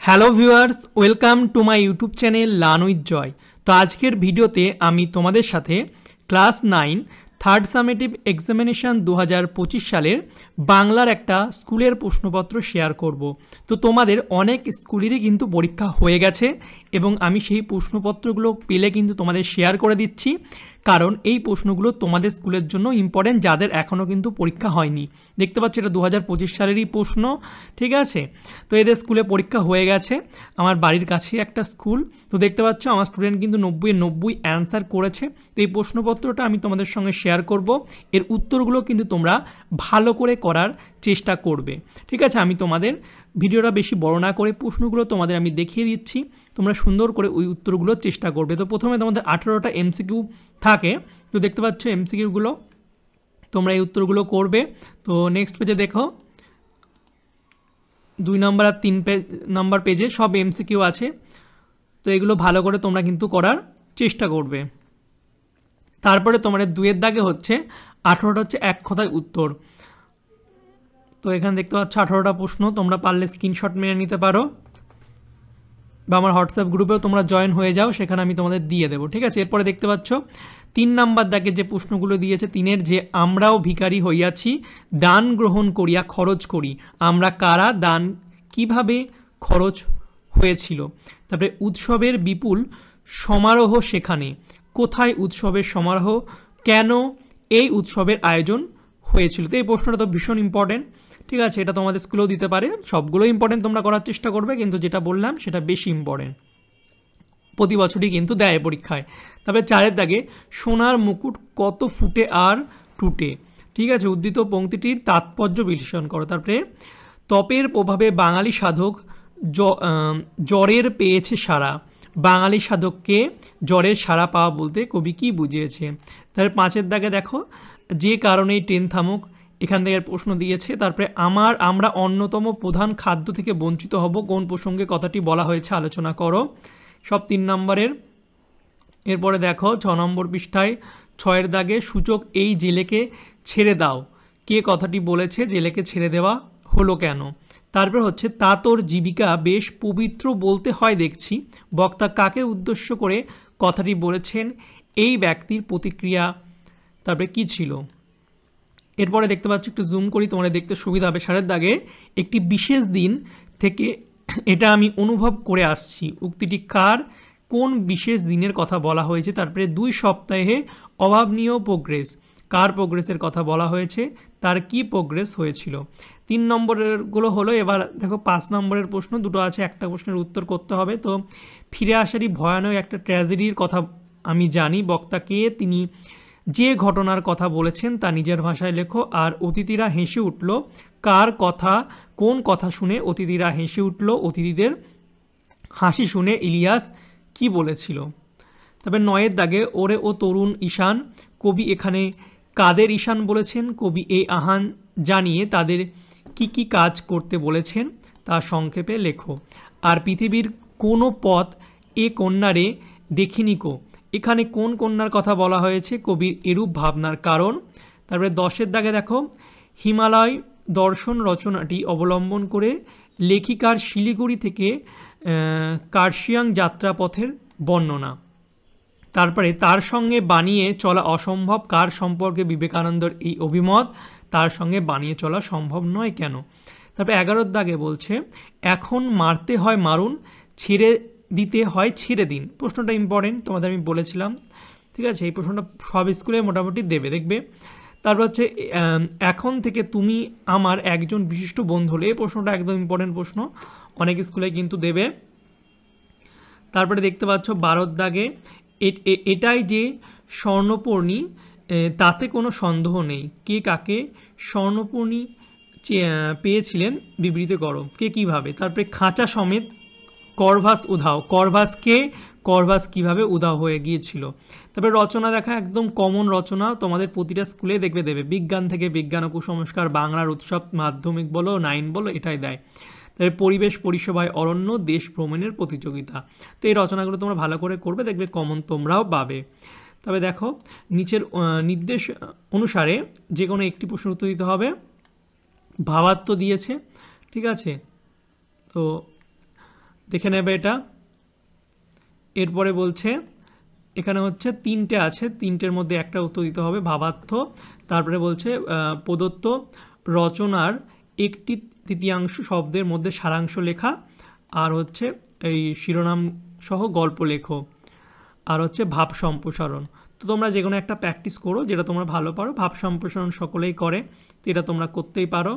Hello viewers, welcome to my YouTube channel learn with Joy. তো আজকের ভিডিওতে আমি তোমাদের সাথে ক্লাস 9 থার্ড সামেটিভ এক্সামিনেশান 2025 সালের বাংলার একটা স্কুলের প্রশ্নপত্র শেয়ার করব। তো তোমাদের অনেক স্কুলেরই কিন্তু পরীক্ষা হয়ে গেছে এবং আমি সেই প্রশ্নপত্রগুলো পেলে কিন্তু তোমাদের শেয়ার করে দিচ্ছি, কারণ এই প্রশ্নগুলো তোমাদের স্কুলের জন্য ইম্পর্টেন্ট, যাদের এখনও কিন্তু পরীক্ষা হয়নি। দেখতে পাচ্ছ এটা 2025 সালেরই প্রশ্ন, ঠিক আছে। তো এদের স্কুলে পরীক্ষা হয়ে গেছে, আমার বাড়ির কাছেই একটা স্কুল। তো দেখতে পাচ্ছ আমার স্টুডেন্ট কিন্তু 90 অ্যান্সার করেছে। তো এই প্রশ্নপত্রটা আমি তোমাদের সঙ্গে শেয়ার করব, এর উত্তরগুলো কিন্তু তোমরা ভালো করে করার চেষ্টা করবে, ঠিক আছে। আমি তোমাদের ভিডিওটা বেশি বড় না করে প্রশ্নগুলো তোমাদের আমি দেখিয়ে দিচ্ছি, তোমরা সুন্দর করে ওই উত্তরগুলোর চেষ্টা করবে। তো প্রথমে তোমাদের 18টা এমসিকিউ থাকে, তো দেখতে পাচ্ছ এমসিকিউগুলো, তোমরা এই উত্তরগুলো করবে। তো নেক্সট পেজে দেখো 2 নম্বর আর 3 নম্বর পেজে সব এমসিকিউ আছে। তো এগুলো ভালো করে তোমরা কিন্তু করার চেষ্টা করবে। তারপরে তোমাদের 2-এর দাগে হচ্ছে 18টা হচ্ছে এক কথায় উত্তর। তো এখানে দেখতে পাচ্ছ 18টা প্রশ্ন, তোমরা পারলে স্ক্রিনশট মেরে নিতে পারো বা আমার হোয়াটসঅ্যাপ গ্রুপেও তোমরা জয়েন হয়ে যাও, সেখানে আমি তোমাদের দিয়ে দেবো, ঠিক আছে। এরপরে দেখতে পাচ্ছ 3 নাম্বার দাগে যে প্রশ্নগুলো দিয়েছে, 3-এর যে আমরাও ভিখারি হইয়াছি দান গ্রহণ করিয়া খরচ করি, আমরা কারা, দান কিভাবে খরচ হয়েছিল। তারপরে উৎসবের বিপুল সমারোহ সেখানে, কোথায় উৎসবের সমারোহ, কেন এই উৎসবের আয়োজন হয়েছিল। তো এই প্রশ্নটা তো ভীষণ ইম্পর্টেন্ট, ঠিক আছে। এটা তোমাদের স্কুলেও দিতে পারে, সবগুলো ইম্পর্টেন্ট, তোমরা করার চেষ্টা করবে, কিন্তু যেটা বললাম সেটা বেশি ইম্পর্টেন্ট, প্রতি বছরই কিন্তু দেয় পরীক্ষায়। তারপরে 4-এর দাগে সোনার মুকুট কত ফুটে আর টুটে, ঠিক আছে। উদ্ধৃত পংক্তিটির তাৎপর্য বিশ্লেষণ করো। তারপরে তপের প্রভাবে বাঙালি সাধক জ্বরের পেয়েছে সারা, বাঙালি সাধককে জ্বরের সারা পাওয়া বলতে কবি কী বুঝিয়েছে। তারপরে 5-এর দাগে দেখো যে কারণেই ট্রেন থামুক, এখান থেকে প্রশ্ন দিয়েছে। তারপরে আমরা অন্যতম প্রধান খাদ্য থেকে বঞ্চিত হব, কোন প্রসঙ্গে কথাটি বলা হয়েছে আলোচনা করো, সব 3 নম্বরের। এরপরে দেখো 6 নম্বর পৃষ্ঠায় 6-এর দাগে সূচক এই জেলেকে ছেড়ে দাও, কে কথাটি বলেছে, জেলেকে ছেড়ে দেওয়া হলো কেন। তারপর হচ্ছে তা তোর জীবিকা বেশ পবিত্র বলতে হয় দেখছি, বক্তা কাকে উদ্দেশ্য করে কথাটি বলেছেন, এই ব্যক্তির প্রতিক্রিয়া তারপরে কী ছিল। এরপরে দেখতে পাচ্ছ, একটু জুম করি তোমাদের দেখতে সুবিধা হবে। 7-এর দাগে একটি বিশেষ দিন থেকে এটা আমি অনুভব করে আসছি, উক্তিটি কার, কোন বিশেষ দিনের কথা বলা হয়েছে। তারপরে 2 সপ্তাহে অভাবনীয় প্রোগ্রেস, কার প্রোগ্রেসের কথা বলা হয়েছে, তার কি প্রোগ্রেস হয়েছিল। 3 নম্বরেরগুলো হলো। এবার দেখো 5 নম্বরের প্রশ্ন দুটো আছে, একটা প্রশ্নের উত্তর করতে হবে। তো ফিরে আসারই ভয়ানক একটা ট্র্যাজেডির কথা আমি জানি, বক্তাকে তিনি যে ঘটনার কথা বলেছেন তা নিজের ভাষায় লেখো। আর অতিথিরা হেসে উঠল, কার কথা, কোন কথা শুনে অতিথিরা হেসে উঠল, অতিথিদের হাসি শুনে ইলিয়াস কি বলেছিল। তবে 9-এর দাগে ওরে ও তরুণ ঈশান, কবি এখানে কাদের ঈশান বলেছেন, কবি এই আহ্বান জানিয়ে তাদের কি কি কাজ করতে বলেছেন তা সংক্ষেপে লেখো। আর পৃথিবীর কোনো পথ এ কন্যারে দেখিনি কো, এখানে কোন কন্যার কথা বলা হয়েছে, কবির এরূপ ভাবনার কারণ। তারপরে 10-এর দাগে দেখো হিমালয় দর্শন রচনাটি অবলম্বন করে লেখিকার শিলিগুড়ি থেকে কার্শিয়াং যাত্রাপথের বর্ণনা। তারপরে তার সঙ্গে বানিয়ে চলা অসম্ভব, কার সম্পর্কে বিবেকানন্দর এই অভিমত, তার সঙ্গে বানিয়ে চলা সম্ভব নয় কেন। তারপরে 11-এর দাগে বলছে এখন মারতে হয় মারুন, ছেড়ে দিতে হয় ছেড়ে দিন। প্রশ্নটা ইম্পর্টেন্ট, তোমাদের আমি বলেছিলাম, ঠিক আছে। এই প্রশ্নটা সব স্কুলে মোটামুটি দেবে, দেখবে। তারপর হচ্ছে এখন থেকে তুমি আমার একজন বিশিষ্ট বন্ধু হলে, এই প্রশ্নটা একদম ইম্পর্টেন্ট প্রশ্ন, অনেক স্কুলে কিন্তু দেবে। তারপরে দেখতে পাচ্ছ 12-এর দাগে এটাই যে স্বর্ণপর্ণী তাতে কোনো সন্দেহ নেই, কে কাকে স্বর্ণপর্ণী পেয়েছিলেন বিবৃত করো, কে কীভাবে। তারপরে খাঁচা সমেত করভাস উধাও, করভাসকে, করভাস কীভাবে উধাও হয়ে গিয়েছিল। তারপরে রচনা দেখা, একদম কমন রচনা, তোমাদের প্রতিটা স্কুলে দেখবে দেবে, বিজ্ঞান থেকে বিজ্ঞান ও কুসংস্কার, বাংলার উৎসব, মাধ্যমিক বলো 9 বলো, এটাই দেয়। তারপরে পরিবেশ পরিষেবায় অরণ্য, দেশ ভ্রমণের প্রতিযোগিতা। তো এই রচনাগুলো তোমরা ভালো করে করবে, দেখবে কমন তোমরাও পাবে। তবে দেখো নিচের নির্দেশ অনুসারে যে কোনো একটি প্রশ্নের উত্তর দিতে হবে, ভাবার্থ দিয়েছে, ঠিক আছে। তো দেখে নেবে এটা। এরপরে বলছে এখানে হচ্ছে 3টে আছে, 3টের মধ্যে একটা উত্তর দিতে হবে ভাবার্থ। তারপরে বলছে প্রদত্ত রচনার 1/3 শব্দের মধ্যে সারাংশ লেখা, আর হচ্ছে এই শিরোনাম সহ গল্প লেখো, আর হচ্ছে ভাব সম্প্রসারণ। তো তোমরা যে কোনো একটা প্র্যাকটিস করো যেটা তোমরা ভালো পারো। ভাব সম্প্রসারণ সকলেই করে, তো এটা তোমরা করতেই পারো।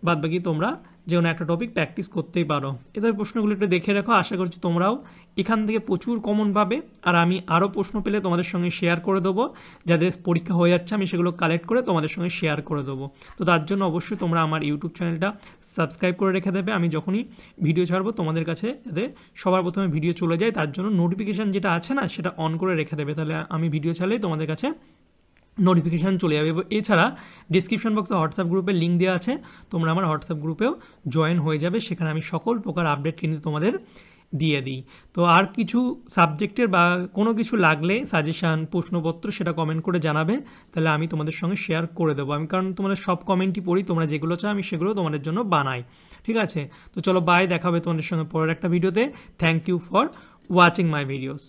বাদবাকি তোমরা যে কোনো একটা টপিক প্র্যাকটিস করতেই পারো। এদের প্রশ্নগুলো একটু দেখে রাখো, আশা করছি তোমরাও এখান থেকে প্রচুর কমন পাবে। আর আমি আরও প্রশ্ন পেলে তোমাদের সঙ্গে শেয়ার করে দেবো, যাদের পরীক্ষা হয়ে যাচ্ছে আমি সেগুলো কালেক্ট করে তোমাদের সঙ্গে শেয়ার করে দেবো। তো তার জন্য অবশ্যই তোমরা আমার ইউটিউব চ্যানেলটা সাবস্ক্রাইব করে রেখে দেবে। আমি যখনই ভিডিও ছাড়বো তোমাদের কাছে যাতে সবার প্রথমে ভিডিও চলে যায়, তার জন্য নোটিফিকেশান যেটা আছে না সেটা অন করে রেখে দেবে, তাহলে আমি ভিডিও ছাড়লেই তোমাদের কাছে নোটিফিকেশান চলে যাবে। এছাড়া ডিসক্রিপশন বক্সে হোয়াটসঅ্যাপ গ্রুপের লিঙ্ক দেওয়া আছে, তোমরা আমার হোয়াটসঅ্যাপ গ্রুপেও জয়েন হয়ে যাবে, সেখানে আমি সকল প্রকার আপডেট কিন্তু তোমাদের দিয়ে দিই। তো আর কিছু সাবজেক্টের বা কোনো কিছু লাগলে সাজেশান, প্রশ্নপত্র, সেটা কমেন্ট করে জানাবে, তাহলে আমি তোমাদের সঙ্গে শেয়ার করে দেবো। আমি কারণ তোমাদের সব কমেন্টই পড়ি, তোমরা যেগুলো চাও আমি সেগুলো তোমাদের জন্য বানাই। ঠিক আছে, তো চলো বাই, দেখা হবে তোমাদের সঙ্গে পরের একটা ভিডিওতে। Thank you for watching my videos.